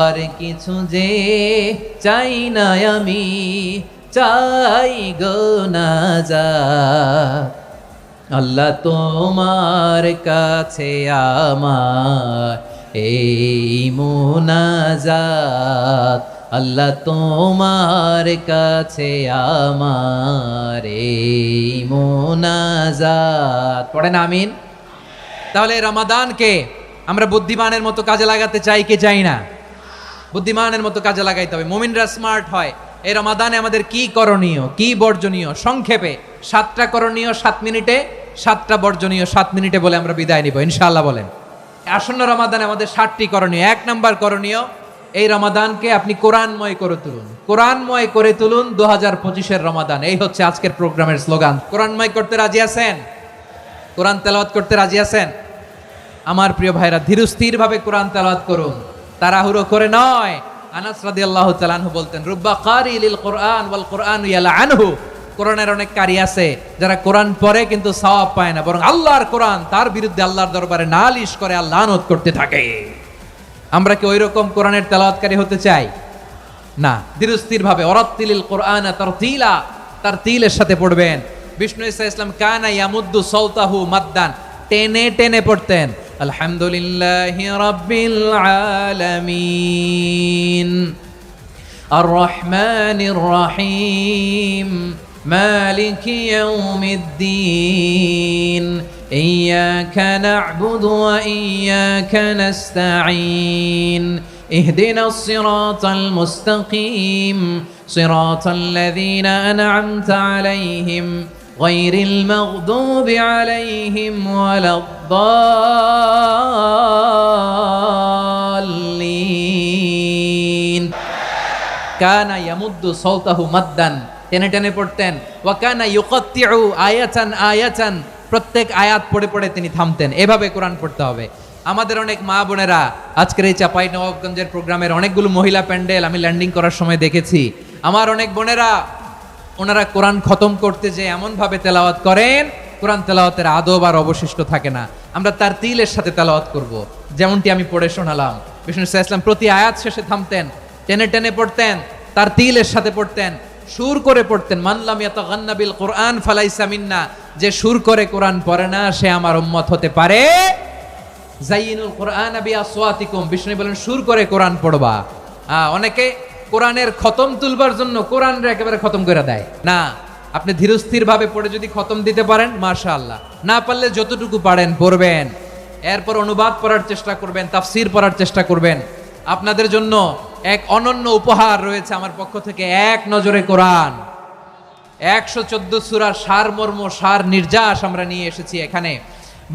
আর কিছু যে চাই না আমি, চাই গো নাজাত, আল্লাহ তোমার কাছে আমার এই মুনাজাত, আল্লাহ তোমার কাছে আমার এই মুনাজাত। পড়েন আমিন। তাহলে রমাদানকে আমরা বুদ্ধিমানের মতো কাজে লাগাতে চাই কি চাই না? বুদ্ধিমানের মতো কাজে লাগাইতে হবে। মুমিনরা স্মার্ট হয়। এই রমাদানে আমাদের কি করণীয়, কি বর্জনীয়, সংক্ষেপে 7টা করণীয় 7 মিনিটে, 7টা বর্জনীয় 7 মিনিটে বলে আমরা বিদায় নিব ইনশাআল্লাহ। বলেন, আসন্ন রমাদানে আমাদের 7টি করণীয়। 1 নাম্বার করণীয়, এই রমাদানকে আপনি কোরআনময় করে তুলুন। কোরআনময় করে তুলুন 2025-এর রমাদান। এই হচ্ছে আজকের প্রোগ্রামের স্লোগান। কোরআনময় করতে রাজি আছেন? কোরআন তেলাওয়াত করতে রাজি আছেন? আমার প্রিয় ভাইরা, ধীরস্থির ভাবে কোরআন তেলাওয়াত করুন, তাড়াহুড়ো করে নয়। আনাস রাদিয়াল্লাহু তাআলা আনহু বলতেন, রুব্বা কারি লিল কোরআন ওয়াল কোরআন ইয়ালআনহু, কোরআনের অনেক কারি আছে যারা কোরআন পড়ে কিন্তু সওয়াব পায় না, বরং আল্লাহর কোরআন তার বিরুদ্ধে আল্লাহর দরবারে নালিশ করে আর লানত করতে থাকে। আমরা কি ওই রকম কোরআনের তেলাওয়াতকারী হতে চাই? না। ধীরস্থির ভাবে, ওয়ারাত্তিলিল কোরআনা তারতিলা, তারতিলের সাথে পড়বেন। বিষ্ণু ঈসা ইসলাম কানা ইয়ামুদ্দু সাওতাহু মাদ্দান, টেনে টেনে পড়তেন। আলহামদুলিল্লাহি রাব্বিল আলামিন আর রহমানির রহিম মালিকি ইয়াউমিদ্দিন ইয়্যাকা না'বুদু ওয়া ইয়্যাকা নাস্তাঈন ইহদিনাস সিরাতাল মুস্তাকিম সিরাতাল লাযীনা আন'আমতা আলাইহিম গায়রিল মাগদুবি আলাইহিম ওয়ালাদ-দাল্লিন। কানা ইয়ামুদ্দু সাওতাহু মাদ্দান, টেনে টেনে পড়তেন। ওয়া কানা ইউকাত্তিউ আয়াতান আয়াতান, প্রত্যেক আয়াত পড়ে পড়ে তিনি থামতেন। এভাবে কোরআন পড়তে হবে। আমাদের অনেক মা বোনেরা আজকের এই চাঁপাইনবাবগঞ্জের প্রোগ্রামের অনেকগুলো মহিলা প্যান্ডেল আমি ল্যান্ডিং করার সময় দেখেছি। আমার অনেক বোনেরা, ওনারা কোরআন খতম করতে যে এমন ভাবে তেলাওয়াত করেন, কোরআন তেলাওয়াতের আদব আর অবশিষ্ট থাকে না। আমরা তার তিলের সাথে তেলাওয়াত করব, যেমনটি আমি পড়ে শোনালাম। বিষ্ণু ইসলাম প্রতি আয়াত শেষে থামতেন, টেনে টেনে পড়তেন, তার তিলের সাথে পড়তেন, সুর করে পড়তেন। মানলাম ইয়াতাগান্না বিল কোরআন ফালাইসা মিন্না, যে সুর করে কোরআন পড়ে না সে আমার উম্মত হতে পারে। জাইয়িনুল কোরআন বিআসওয়াতিকুম, বিষ্ণু বলেন সুর করে কোরআন পড়বা। অনেকে কোরআনের খতম তুলবার জন্য কোরআনরে একেবারে খতম করে দেয় না। আপনি ধীরস্থির ভাবে পড়ে যদি খতম দিতে পারেন মাশাআল্লাহ, না পারলে যতটুকু পারেন পড়বেন, এরপর অনুবাদ পড়ার চেষ্টা করবেন, তাফসীর পড়ার চেষ্টা করবেন। আপনাদের জন্য এক অনন্য উপহার রয়েছে আমার পক্ষ থেকে, এক নজরে কোরআন। 114 সূরার সারমর্ম সার নির্যাস আমরা নিয়ে এসেছি এখানে।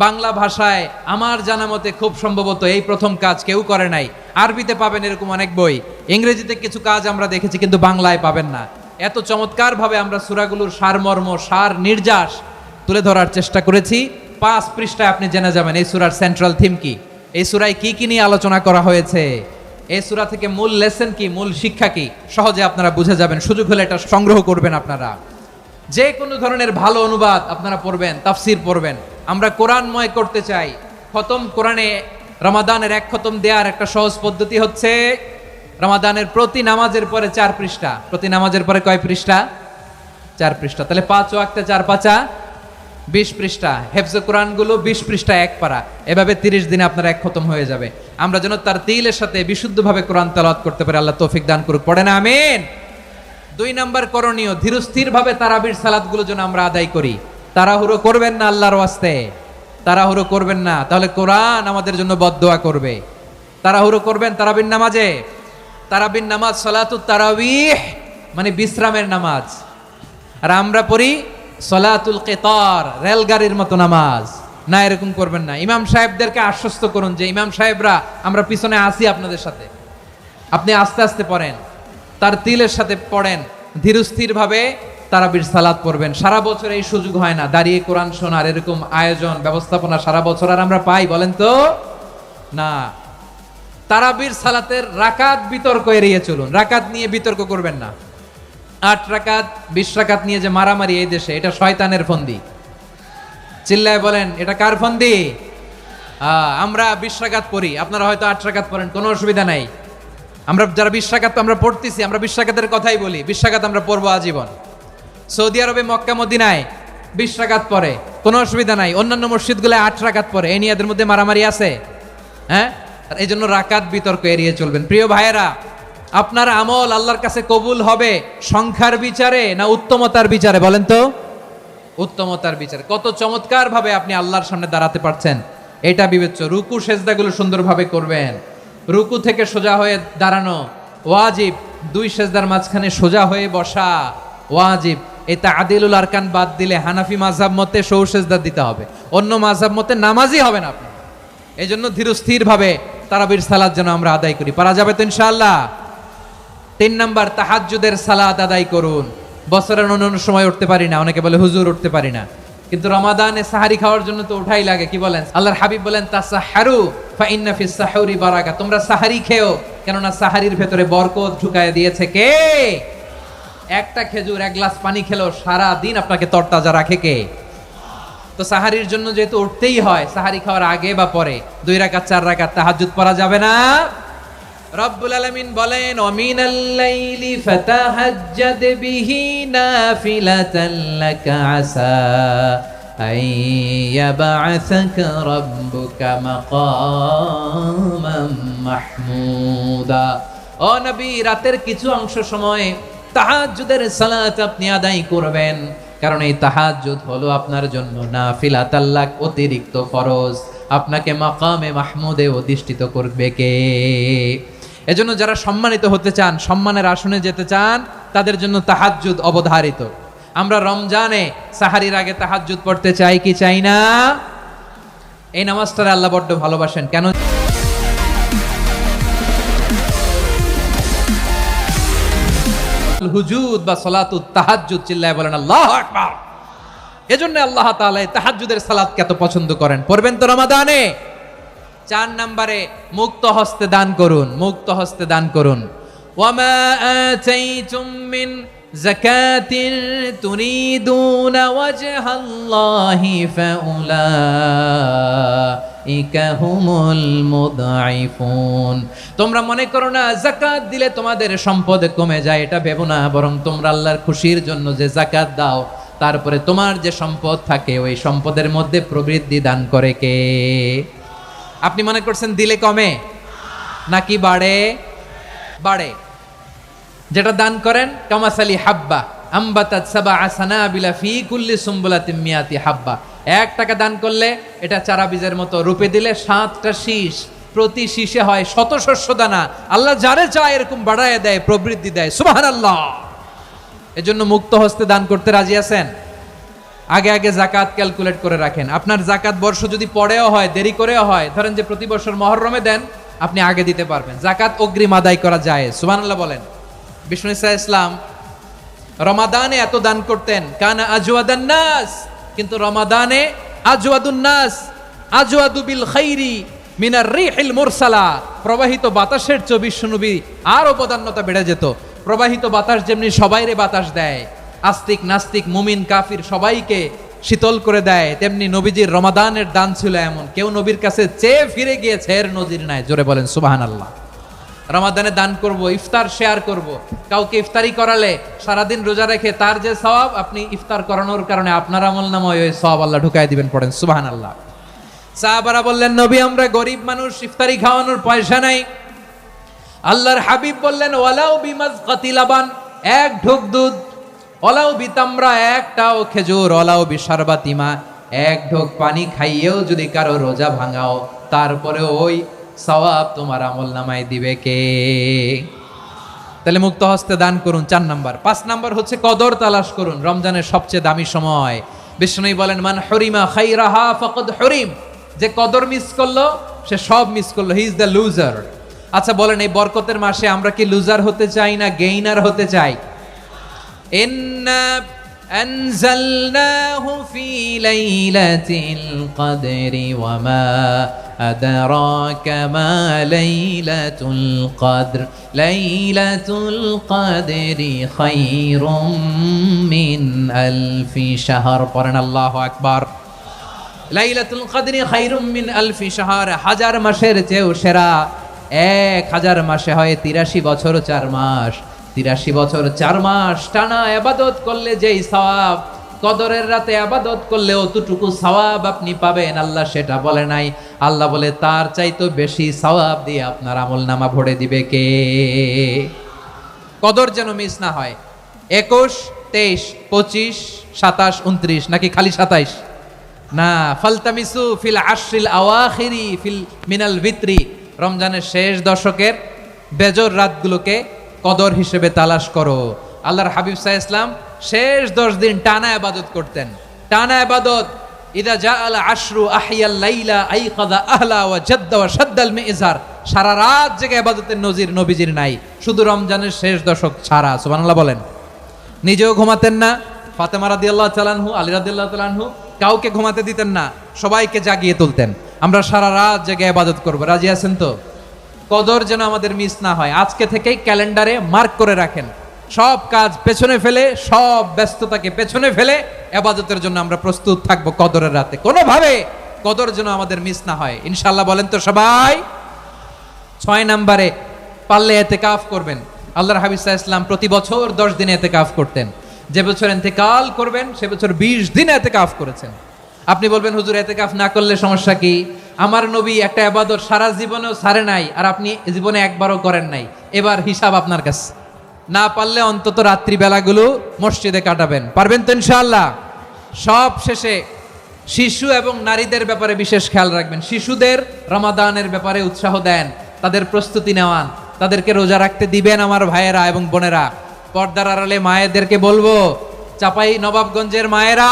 বাংলা ভাষায় আমার জানা মতে খুব সম্ভবত এই প্রথম কাজ কেউ করে নাই। আরবিতে পাবেন এরকম অনেক বই, ইংরেজিতে কিছু কাজ আমরা দেখেছি, কিন্তু বাংলায় পাবেন না। এত চমৎকার ভাবে আমরা সূরাগুলোর সারমর্ম সার নির্যাস তুলে ধরার চেষ্টা করেছি। 5 পৃষ্ঠায় আপনি জেনে যাবেন এই সূরার সেন্ট্রাল থিম কি, এই সূরায় কি কি নিয়ে আলোচনা করা হয়েছে, এই সূরা থেকে মূল লেসন কি, মূল শিক্ষা কি, সহজে আপনারা বুঝে যাবেন। সুযোগ হলে এটা সংগ্রহ করবেন আপনারা। যে কোনো ধরনের ভালো অনুবাদ আপনারা পড়বেন, তাফসির পড়বেন। আমরা কোরআনময় করতে চাই। খতম কোরআনে রমাদানের 1 খতম দেওয়ার একটা সহজ পদ্ধতি হচ্ছে রমাদানের প্রতি নামাজের পরে 4 পৃষ্ঠা। প্রতি নামাজের পরে কয় পৃষ্ঠা? 4 পৃষ্ঠা। তাহলে 5 ওয়াক্তে 4 পাঁচা 20 পৃষ্ঠা। হেফজে কোরআনগুলো 20 পৃষ্ঠা এক পারা। এভাবে 30 দিনে আপনার 1 খতম হয়ে যাবে। আমরা যেন তার তিলের সাথে বিশুদ্ধভাবে কোরআন তেলাওয়াত করতে পারি। আল্লাহ তৌফিক দান করুক। পড়ে না আমিন। 2 নাম্বার করণীয়, ধীরস্থির ভাবে তারাবির সালাতগুলো যেন আমরা আদায় করি। তাড়াহুড়ো করবেন না আল্লাহর ওয়াস্তে, তাড়াহুড়ো করবেন না, তাহলে কোরআন আমাদের জন্য বদদোয়া করবে। তাড়াহুড়ো করবেন তারাবির নামাজে। তারাবির নামাজ সালাতুত তারাবিহ মানে বিশ্রামের নামাজ। আর আমরা পড়ি সলাতুল কেতার, রেলগাড়ির মতো নামাজ। না, এরকম করবেন না। ইমাম সাহেবদেরকে আশ্বস্ত করুন যে ইমাম সাহেবরা আমরা পিছনে আসি আপনাদের সাথে, আপনি আস্তে আস্তে পড়েন, তার তিলের সাথে পড়েন, ধীরস্থির ভাবে তারাবির সালাত পড়বেন। সারা বছর এই সুযোগ হয় না, দাঁড়িয়ে কোরআন শোনার এরকম আয়োজন ব্যবস্থাপনা সারা বছর আর আমরা পাই বলেন তো না। তারাবির সালাতের রাকাত বিতর্ক এড়িয়ে চলুন। রাকাত নিয়ে বিতর্ক করবেন না। 8 রাকাত 20 রাকাত নিয়ে যে মারামারি এই দেশে, এটা শয়তানের ফন্দি। চিল্লায় বলেন এটা কার ফন্দি? আমরা 20 রাকাত পড়ি, আপনারা হয়তো 8 রাকাত পড়েন, কোনো অসুবিধা নাই। আমরা যারা 20 রাকাত আমরা পড়তেছি, আমরা 20 রাকাতের কথাই বলি। 20 রাকাত আমরা পড়বো আজীবন। সৌদি আরবে মক্কা মদিনায় 20 রাকাত পড়ে, কোনো অসুবিধা নাই। অন্যান্য মসজিদগুলোয় 8 রাকাত পড়ে। এই নিয়ে এদের মধ্যে মারামারি আছে? হ্যাঁ, এই জন্য রাকাত বিতর্ক এড়িয়ে চলবেন। প্রিয় ভাইয়েরা, আপনার আমল আল্লাহর কাছে কবুল হবে সংখ্যার বিচারে না উত্তমতার বিচারে? বলেন তো। উত্তমতার বিচারে। কত চমৎকার ভাবে আপনি আল্লাহর সামনে দাঁড়াতে পারছেন এটা বিবেচ্য। রুকু সেজদাগুলো সুন্দরভাবে করবেন। রুকু থেকে সোজা হয়ে দাঁড়ানো ওয়াজিব। 2 সেজদার মাঝখানে সোজা হয়ে বসা ওয়াজিব। এই তাআদিলুল আরকান বাদ দিলে হানাফি মাযহাব মতে সৌ সেজদা দিতে হবে, অন্য মাযহাব মতে নামাজই হবে না আপনি। এই জন্য ধীরস্থির ভাবে তারাবির সালাত যেন আমরা আদায় করি। পারা যাবে তো ইনশাআল্লাহ। 3 নাম্বার, তাহাজ্জুদের সালাত আদায় করুন। বছরের অন্যান্য সময় উঠতে পারি না, অনেকে বলে হুজুর উঠতে পারি না, কিন্তু রমাদানে সাহারি খাওয়ার জন্য তো উঠাই লাগে। কি বলেন? আল্লাহর হাবিব বলেন তাসাহহারু ফা ইন্না ফিস সাহুরি বারাকা। তোমরা সাহারি খেও, কেননা সাহারির ভেতরে বরকত ঢুকায় দিয়েছে কে? একটা খেজুর, 1 গ্লাস পানি খেলেও সারা দিন আপনাকে তরতাজা রাখে কে? তো সাহারির জন্য যেহেতু উঠতেই হয়, সাহারি খাওয়ার আগে বা পরে 2 রাকাত 4 রাকাত তাহাজ্জুদ পড়া যাবে না? রব্বুল আলামিন বলেন ওয়ামিনাল লাইলি ফাতাহাজ্জাদ বিহি নাফিলাতান লাকা আসা আইয়াবআসাকা রাব্বুকা মাকামান মাহমুদা। ও নবী, রাতের কিছু অংশ সময় তাহাজ্জুদের সালাত আপনি আদায় করবেন, কারণ এই তাহাজ্জুদ হলো আপনার জন্য নাফিলাতাল লাক, অতিরিক্ত ফরজ। আপনাকে মাকামে মাহমুদে অধিষ্ঠিত করবে কে? এজন্য যারা সম্মানিত হতে চান, সম্মানের আসনে যেতে চান, তাদের জন্য তাহাজ্জুদ অবধারিত। আমরা রমজানে সাহারির আগে তাহাজ্জুদ পড়তে চাই কি চাই না? এই নামাজটা আল্লাহ বড্ড ভালোবাসেন। কেন? হুজুদ বা সালাতুত তাহাজ্জুদ, চিল্লায় বলেন আল্লাহু আকবার। এজন্য আল্লাহ তাআলা তাহাজ্জুদের সালাতকে এত পছন্দ করেন। পড়বেন তো রমাদানে। 4 নম্বরে, মুক্ত হস্তে দান করুন। মুক্ত হস্তে দান করুন। ওয়ামা আতাইতুম মিন যাকাতিন তুরিদুনা ওয়াজহাল্লাহি ফাউলাইকা হুমুল মুদঈফুন। তোমরা মনে করো না যাকাত দিলে তোমাদের সম্পদ কমে যায়, এটা ভেবো না। বরং তোমরা আল্লাহর খুশির জন্য যে যাকাত দাও, তারপরে তোমার যে সম্পদ থাকে ওই সম্পদের মধ্যে প্রবৃদ্ধি দান করে কে? আপনি মনে করছেন দিলে কমে নাকি বাড়ে? বাড়ে। যেটা দান করেন কামাসালি হাব্বা আম্বাতাত সাবআ সানাবিলা ফি কুল্লি সুম্বুলাতিন মিয়াতি হাব্বা। 1 টাকা দান করলে এটা চারা বীজের মতো, রূপে দিলে 7টা শীষ, প্রতি শীষে হয় 100 শস্য দানা। আল্লাহ যারে চায় এরকম বাড়ায় দেয়, প্রবৃদ্ধি দেয়। সুবহানাল্লাহ। এজন্য মুক্ত হস্তে দান করতে রাজি আছেন? আগে আগে জাকাত ক্যালকুলেট করে রাখেন। আপনার জাকাত বর্ষ যদি পরেও হয়, দেরি করেও হয়, ধরেন যে প্রতি বছর মহরমে দেন, আপনি আগে দিতে পারবেন। জাকাত অগ্রিম আদায় করা যায়। সুবহানাল্লাহ বলেন। বিষ্ণু ইসা ইসলাম রমাদানে এত দান করতেন, কানা আজওয়াদান নাস, কিন্তু রমাদানে আজওয়াদুন নাস আজওয়াদু বিল খাইরি মিনার রিহিল মুরসালা, প্রবাহিত বাতাসের চেয়ে বিশ্বনবী আর অবদান্যতা বেড়ে যেত। প্রবাহিত বাতাস যেমনি সবাইরে বাতাস দেয়, আস্তিক নাস্তিক মুমিন কাফির সবাইকে শীতল করে দেয়, তেমনি নবীজির রমাদানের দান ছিল এমন, কেউ নবীর কাছে চেয়ে ফিরে গিয়েছে এর নজির নাই। জোরে বলেন সুবহানাল্লাহ। রমাদানে দান করব, ইফতার শেয়ার করব। কাউকে ইফতারি করালে সারাদিন রোজা রেখে তার যে সওয়াব, আপনি ইফতার করানোর কারণে আপনার আমলনামায় ওই সওয়াব আল্লাহ ঢুকাই দিবেন। পড়েন সুবহানাল্লাহ। সাহাবারা বললেন, নবী আমরা গরিব মানুষ, ইফতারি খাওয়ানোর পয়সা নাই। আল্লাহর হাবিব বললেন, ওয়ালাউ বিমাজকাতি লাবান, এক ঢোক দুধ, ওয়ালাউ বিতামরা, একটাও খেজুর, ওয়ালাউ বিশারবাতিমা, এক ঢোক পানি খাইয়েও যদি কারো রোজা ভাঙাও, তারপরে ওই সওয়াব তোমার আমলনামায় দিবে কে? তাহলে মুক্ত হস্তে দান করুন, 4 নাম্বার। 5 নাম্বার হচ্ছে কদর তালাশ করুন, রমজানের সবচেয়ে দামি সময়। বিষ্ণু বলেন, মান হরিমা খাইরাহা ফাকাদ হরিম, যে কদর মিস করলো সে সব মিস করলো, হি ইজ দ্য লুজার। আচ্ছা বলেন, এই বরকতের মাসে আমরা কি লুজার হতে চাই না গেইনার হতে চাই? ইন্না আনজালনাহু ফি লাইলাতিল কদরি ওয়া মা আদরাকা মা লাইলাতুল কদর, লাইলাতুল কদরি খায়রুম মিন আলফি শাহর। পড়েন আল্লাহু আকবার। লাইলাতুল কদরি খায়রুম মিন আলফি শাহর, 1000 মাসের চেয়েও সেরা। 1000 মাসে হয় 83 বছর 4 মাস। 83 বছর 4 মাস টানা ইবাদত করলে যেই সওয়াব, কদরের রাতে ইবাদত করলে অতটুকু সওয়াব আপনি পাবেন। আল্লাহ সেটা বলে নাই, আল্লাহ বলে তার চাইতে বেশি সওয়াব দিয়ে আপনার আমলনামা ভরে দিবে কে? কদর যেন মিস না হয়। 21, 23, 25, 27, 29 নাকি খালি 27? না, ফালতামিসু ফিল আশরিল আওয়াখিরি ফিল মিনাল ভিত্রি, রমজানের শেষ দশকের বেজর রাতগুলোকে কদর হিসেবে তালাশ করো। আল্লাহর হাবিব সাল্লাল্লাহু আলাইহি ওয়াসাল্লাম শেষ 10 দিন টানা ইবাদত করতেন, টানা ইবাদত। ইদা জাআল আশরু আহিয়াল লাইলা আইকাযা আহলা ওয়া জাদ্দা ওয়া শাদ্দাল মিজার, সারা রাত জেগে ইবাদতের নজির নবীজির নাই, শুধু রমজানের শেষ দশক ছাড়া। সুবহানাল্লাহ বলেন। নিজেও ঘুমাতেন না, ফাতেমা রাদিয়াল্লাহু তাআলা আনহু, আলী রাদিয়াল্লাহু তাআলা আনহু কাউকে ঘুমাতে দিতেন না, সবাইকে জাগিয়ে তুলতেন। আমরা সারা রাত জেগে ইবাদত করব, রাজি আছেন তো? কদর যেন আমাদের মিস না হয়। আজকে থেকেই ক্যালেন্ডারে মার্ক করে রাখেন, সব কাজ পেছনে ফেলে, সব ব্যস্ততাকে পেছনে ফেলে ইবাদতের জন্য আমরা প্রস্তুত থাকব কদরের রাতে। কোনোভাবে কদর যেন আমাদের মিস না হয়, ইনশাআল্লাহ। বলেন তো সবাই। 6 নম্বরে পারলে ইতিকাফ করবেন। আল্লাহর হাবিব সাল্লাল্লাহু আলাইহি ওয়াসাল্লাম প্রতি বছর 10 দিন ইতিকাফ করতেন। যে বছর ইন্তেকাল করবেন সে বছর 20 দিন ইতিকাফ করেছেন। আপনি বলবেন, হুজুর ইতিকাফ না করলে সমস্যা কি? আমার নবী একটা ইবাদত সারা জীবনেও ছাড়ে নাই, আর আপনি জীবনে একবারও করেন নাই। এবার হিসাব আপনার কাছে। না পারলে অন্তত রাত্রি বেলাগুলো মসজিদে কাটাবেন। পারবেন তো ইনশাআল্লাহ? সব শেষে শিশু এবং নারীদের ব্যাপারে বিশেষ খেয়াল রাখবেন। শিশুদের রমাদানের ব্যাপারে উৎসাহ দেন, তাদের প্রস্তুতি নেওয়ান, তাদেরকে রোজা রাখতে দিবেন। আমার ভাইয়েরা এবং বোনেরা, পর্দার আড়ালে মায়েদেরকে বলবো, চাপাই নবাবগঞ্জের মায়েরা,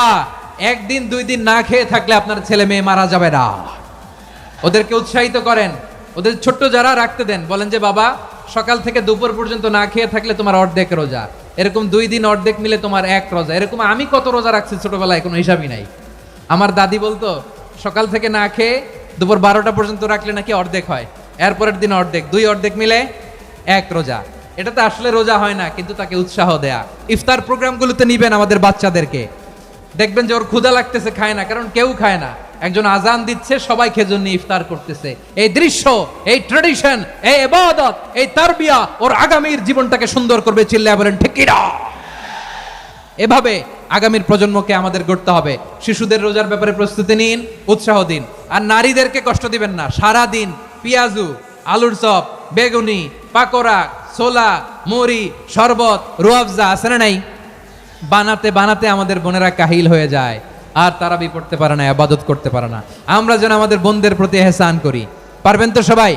1 দিন 2 দিন না খেয়ে থাকলে আপনার ছেলে মেয়ে মারা যাবে না। ওদেরকে উৎসাহিত করেন, ওদের ছোট্ট যারা রাখতে দেন, বলেন যে বাবা সকাল থেকে দুপুর পর্যন্ত না খেয়ে থাকলে তোমার অর্ধেক রোজা, এরকম 2 দিন অর্ধেক মিলে তোমার 1 রোজা। এরকম আমি কত রোজা রাখছি ছোটবেলায় কোনো হিসাবই নাই। আমার দাদি বলতো সকাল থেকে না খেয়ে দুপুর 12টা পর্যন্ত রাখলে নাকি অর্ধেক হয়, এরপরের দিন অর্ধেক, 2 অর্ধেক মিলে 1 রোজা। এটা তো আসলে রোজা হয় না, কিন্তু তাকে উৎসাহ দেয়া। ইফতার প্রোগ্রামগুলোতে নিবেন আমাদের বাচ্চাদেরকে, দেখবেন যে ওর ক্ষুধা লাগতেছে, খায় না, কারণ কেউ খায় না। একজন আজান দিচ্ছে, সবাই খেজুর নিয়ে ইফতার করতেছে। এই দৃশ্য, এই ট্রেডিশন, এই ইবাদত, এই তারবিয়া ওর আগামীর জীবনটাকে সুন্দর করবে। চিল্লায় বলেন ঠিক কি না? এভাবে আগামীর প্রজন্মকে আমাদের গড়তে হবে। শিশুদের রোজার ব্যাপারে প্রস্তুতি নিন, উৎসাহ দিন। আর নারীদেরকে কষ্ট দিবেন না। সারা দিন পেঁয়াজু, আলুর চপ, বেগুনি, পাকোড়া, ছোলা, মুড়ি, শরবত, রুয়াবজা আছে না নাই? বানাতে বানাতে আমাদের বোনেরা কাহিল হয়ে যায়, আর তারাবি পড়তে পারে না, ইবাদত করতে পারে না। আমরা যেন আমাদের বোনদের প্রতি ইহসান করি। পারবেন তো সবাই?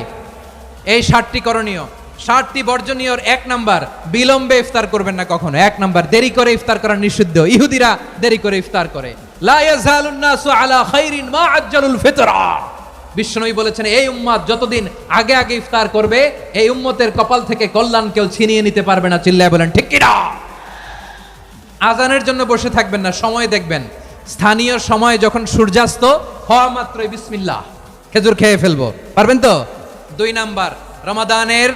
এই 7টি করণীয় 60টি বর্জনীয়র 1 নাম্বার, বিলম্বে ইফতার করবেন না কখনো। 1 নাম্বার, দেরি করে ইফতার করা নিষিদ্ধ। ইহুদিরা দেরি করে ইফতার করে। লা ইয়াজালুন নাসু আলা খাইরিন মা আজ্জালুল ফিতরা। বিশ্বনবী বলেছেন, এই উম্মত যতদিন আগে আগে ইফতার করবে, এই উম্মতের কপাল থেকে কল্যাণ কেউ ছিনিয়ে নিতে পারবে না। চিল্লায় বলেন ঠিক কি না? আজানের জন্য বসে থাকবেন না, সময় দেখবেন। স্থানীয় সময় যখন সূর্যাস্ত হওয়া মাত্রই বিসমিল্লাহ, খেজুর খেয়ে ফেলবো। পারবেন তো? 2 নাম্বার, রমাদানের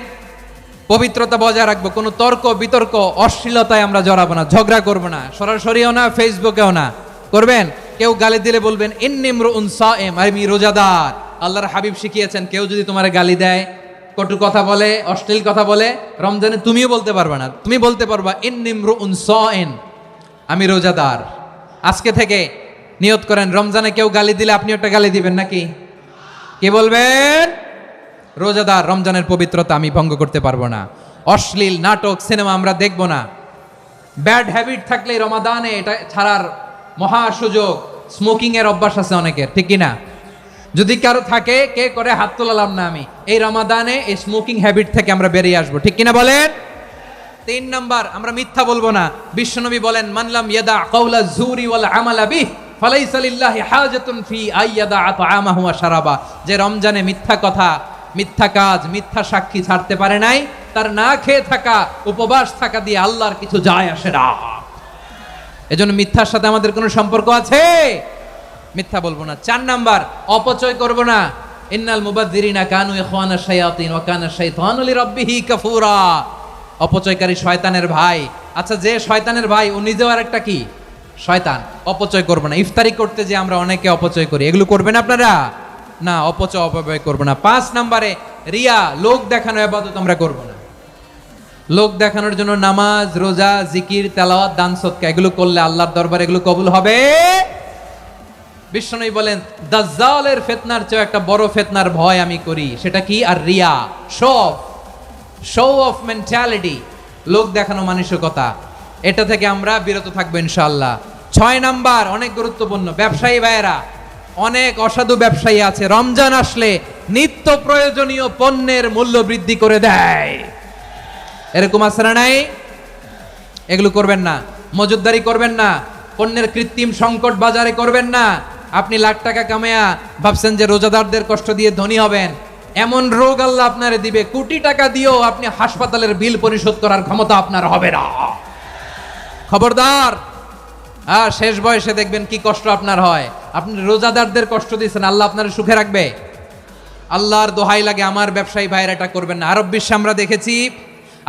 পবিত্রতা বজায় রাখবো। কোনো তর্ক বিতর্ক অশ্লীলতায় আমরা জড়াবো না, ঝগড়া করবো না, সরাসরিও না, ফেসবুকেও না। করবেন? কেউ গালি দিলে বলবেন ইন্নী ইমরুউন সায়েম, আমি রোজাদার। আল্লাহর হাবিব শিখিয়েছেন, কেউ যদি তোমার গালি দেয়, কটু কথা বলে, অশ্লীল কথা বলে, রমজানে তুমিও বলতে পারবে না। তুমি বলতে পারবা ইন্নী ইমরুউন সায়েম, আমি রোজাদার। আজকে থেকে নিয়ত করেন, রমজানে কেউ গালি দিলে আপনি একটা গালি দিবেন নাকি? কি বলবেন? রোজাদার, রমজানের পবিত্রতা আমি ভঙ্গ করতে পারবো না। অশ্লীল নাটক সিনেমা আমরা দেখবো না। ব্যাড হ্যাবিট থাকলে রমাদানে এটা ছাড়ার মহা সুযোগ। স্মোকিং এর অভ্যাস আছে অনেকের, ঠিক কিনা? যদি কারো থাকে, কে করে হাত তোলালাম না আমি। এই রমাদানে এই স্মোকিং হ্যাবিট থেকে আমরা বেরিয়ে আসবো, ঠিক কিনা বলেন? 3 নাম্বার, আমরা মিথ্যা বলবো না। বিশ্বনবী বলেন, মানলাম ইয়াদা কাওলা যুরি ওয়াল আমালা বিহি ফালাইসা লিল্লাহি হাজাতুন ফি আইয়াদা তাআমাহু ওয়া শারাবা। যে রমজানে মিথ্যা কথা, মিথ্যা কাজ, মিথ্যা সাক্ষী ছাড়তে পারে নাই, তার না খেয়ে থাকা, উপবাস থাকা দিয়ে আল্লাহর কিছু যায় আসে না। এজন্য মিথ্যার সাথে আমাদের কোনো সম্পর্ক আছে? মিথ্যা বলবো না। 4 নাম্বার, অপচয় করব না। ইন্নাল মুবাযযিরিনা কানু ইখওয়ানাশ শায়াতিন ওয়া কানা শাইতানু লিরাব্বিহি কাফুরা। অপচয়কারী শয়তানের ভাই। আচ্ছা, যে শয়তানের ভাই ও নিজেও আরেকটা কি? শয়তান। অপচয় করব না। ইফতারি করতে যে আমরা অনেকে অপচয় করি, এগুলো করবেন আপনারা না। অপচয় অপব্যয় করব না। 5 নাম্বারে, রিয়া, লোক দেখানো ইবাদত আমরা করব না। লোক দেখানোর জন্য নামাজ, রোজা, জিকির, তেলাওয়াত, দান সদকা এগুলো করলে আল্লাহর দরবারে এগুলো কবুল হবে। বিশ্বনবী বলেন, দাজ্জালের ফিতনার চেয়ে একটা বড় ফিতনার ভয় আমি করি, সেটা কি? আর রিয়া, শো অফ মেন্টালিটি, লোক দেখানো মানসিকতা। এটা থেকে আমরা বিরত থাকবো ইনশাআল্লাহ। 6 নাম্বার, অনেক গুরুত্বপূর্ণ, ব্যবসায়ী ভাইয়েরা। অনেক অসাধু ব্যবসায়ী আছে, রমজান আসলে নিত্য প্রয়োজনীয় পণ্যের মূল্য বৃদ্ধি করে দেয়। এরকম আছে না নাই? এগুলো করবেন না। মজুদদারি করবেন না। পণ্যের কৃত্রিম সংকট বাজারে করবেন না। আপনি লাখ টাকা কামায়া ভাবছেন যে রোজাদারদের কষ্ট দিয়ে ধনী হবেন। এমন রোগ আল্লাহ আপনারে দিবে, কোটি টাকা দিয়েও আপনি হাসপাতালের বিল পরিশোধ করার ক্ষমতা আপনার হবে না। খবরদার। শেষ বয়সে দেখবেন কি কষ্ট আপনার হয়। আপনি রোজাদারদের কষ্ট দিয়েছেন, আল্লাহ আপনার সুখে রাখবে? আল্লাহর দোহাই লাগে, আমার ব্যবসায়ী ভাইয়েরা এটা করবেন না। আরব বিশ্বে আমরা দেখেছি,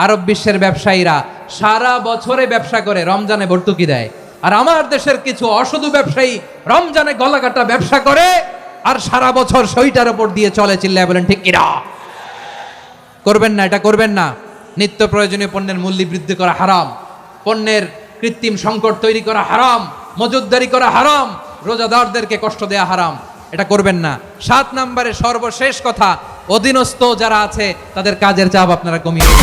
আরব বিশ্বের ব্যবসায়ীরা সারা বছরে ব্যবসা করে, রমজানে ভর্তুকি দেয়। আর আমার দেশের কিছু অসাধু ব্যবসায়ী রমজানে গলাকাটা ব্যবসা করে আর সারা বছর সইটার উপর দিয়ে চলে। চিল্লায় বলেন ঠিক কিনা? করবেন না, এটা করবেন না। নিত্য প্রয়োজনীয় পণ্যের মূল্য বৃদ্ধি করা হারাম, পণ্যের কৃত্রিম সংকট তৈরি করা হারাম, মজুদদারি করা হারাম, রোজাদারদেরকে কষ্ট দেয়া হারাম। এটা করবেন না। 7 নম্বরে সর্বশেষ কথা, অধীনস্থ যারা আছে তাদের কাজের চাপ আপনারা কমিয়ে দিন।